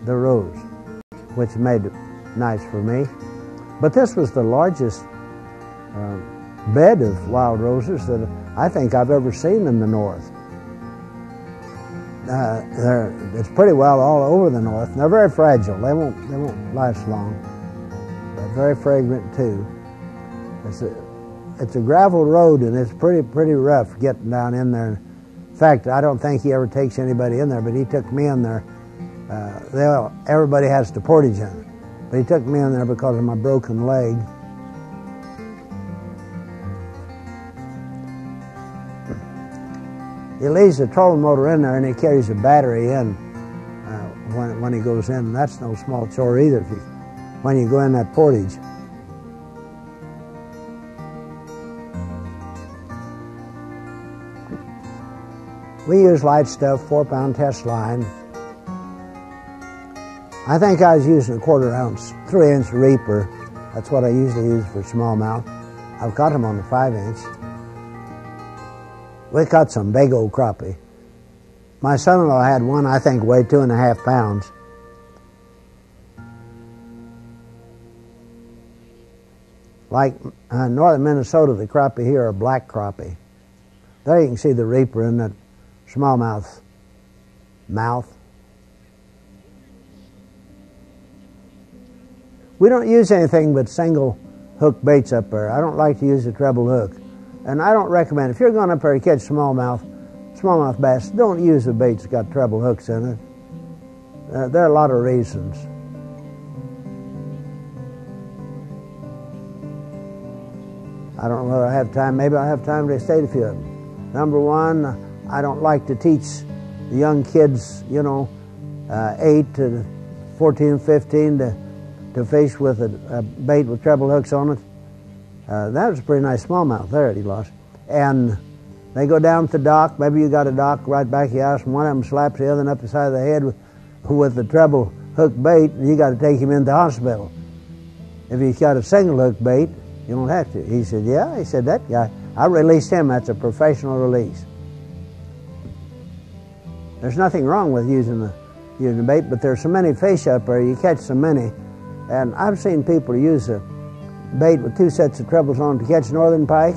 the rose, which made it nice for me. But this was the largest bed of wild roses that I think I've ever seen in the north. It's pretty well all over the north. And they're very fragile. They won't last long. But very fragrant too. It's a gravel road, and it's pretty rough getting down in there. In fact, I don't think he ever takes anybody in there, but he took me in there. Everybody has the portage in it, but he took me in there because of my broken leg. He leaves the trolling motor in there, and he carries a battery in when he goes in. And that's no small chore either when you go in that portage. We use light stuff, 4-pound test line. I think I was using a 1/4 ounce, 3-inch reaper. That's what I usually use for smallmouth. I've caught them on the 5-inch. We caught some big old crappie. My son-in-law had one I think weighed 2.5 pounds. Like northern Minnesota, the crappie here are black crappie. There you can see the reaper in that smallmouth mouth. We don't use anything but single hook baits up there. I don't like to use a treble hook. And I don't recommend, if you're going up there to catch smallmouth bass, don't use a bait that's got treble hooks in it. There are a lot of reasons. I don't know whether I have time. Maybe I'll have time to state a few of them. Number one, I don't like to teach the young kids, 8 to 14, 15, to fish with a bait with treble hooks on it. That was a pretty nice smallmouth there that he lost. And they go down to the dock. Maybe you got a dock right back of your house, and one of them slaps the other one up the side of the head with the treble hook bait, and you got to take him into the hospital. If he's got a single hook bait, you don't have to. He said, yeah. He said, that guy, I released him. That's a professional release. There's nothing wrong with using the bait, but there's so many fish up there, you catch so many. And I've seen people use a bait with 2 sets of trebles on to catch northern pike,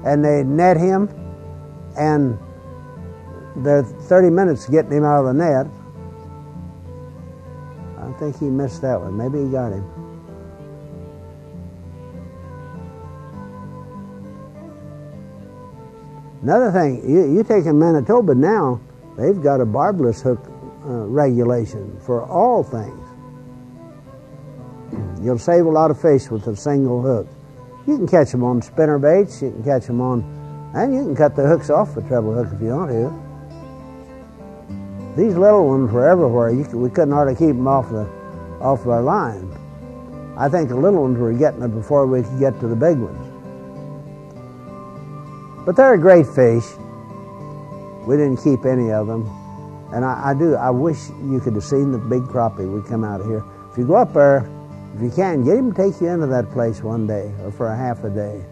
and they net him, and they're 30 minutes getting him out of the net. I think he missed that one. Maybe he got him. Another thing, you take in Manitoba now, they've got a barbless hook regulation for all things. You'll save a lot of fish with a single hook. You can catch them on spinner baits, you can catch them on, and you can cut the hooks off the treble hook if you want to. These little ones were everywhere. We couldn't hardly keep them off our line. I think the little ones were getting it before we could get to the big ones. But they're a great fish. We didn't keep any of them. And I wish you could have seen the big crappie we come out of here. If you go up there, if you can, get him to take you into that place one day, or for a half a day.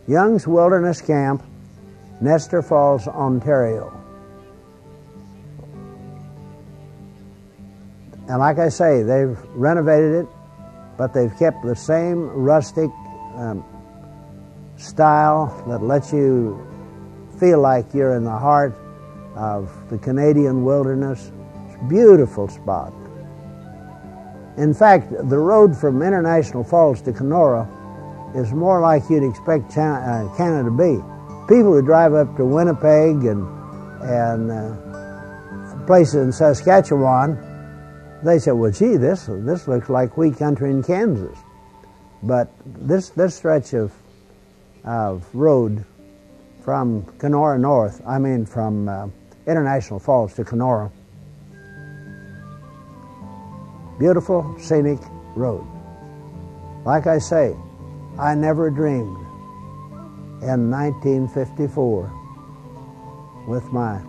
Young's Wilderness Camp, Nestor Falls, Ontario. And like I say, they've renovated it, but they've kept the same rustic style that lets you feel like you're in the heart of the Canadian wilderness. It's a beautiful spot. In fact, the road from International Falls to Kenora is more like you'd expect Canada to be. People who drive up to Winnipeg and places in Saskatchewan, they say, well, gee, this looks like wheat country in Kansas. But this stretch of road from Kenora north, from International Falls to Kenora, beautiful, scenic road. Like I say, I never dreamed in 1954 with my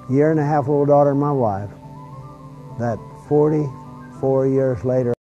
1.5-year-old daughter and my wife that 44 years later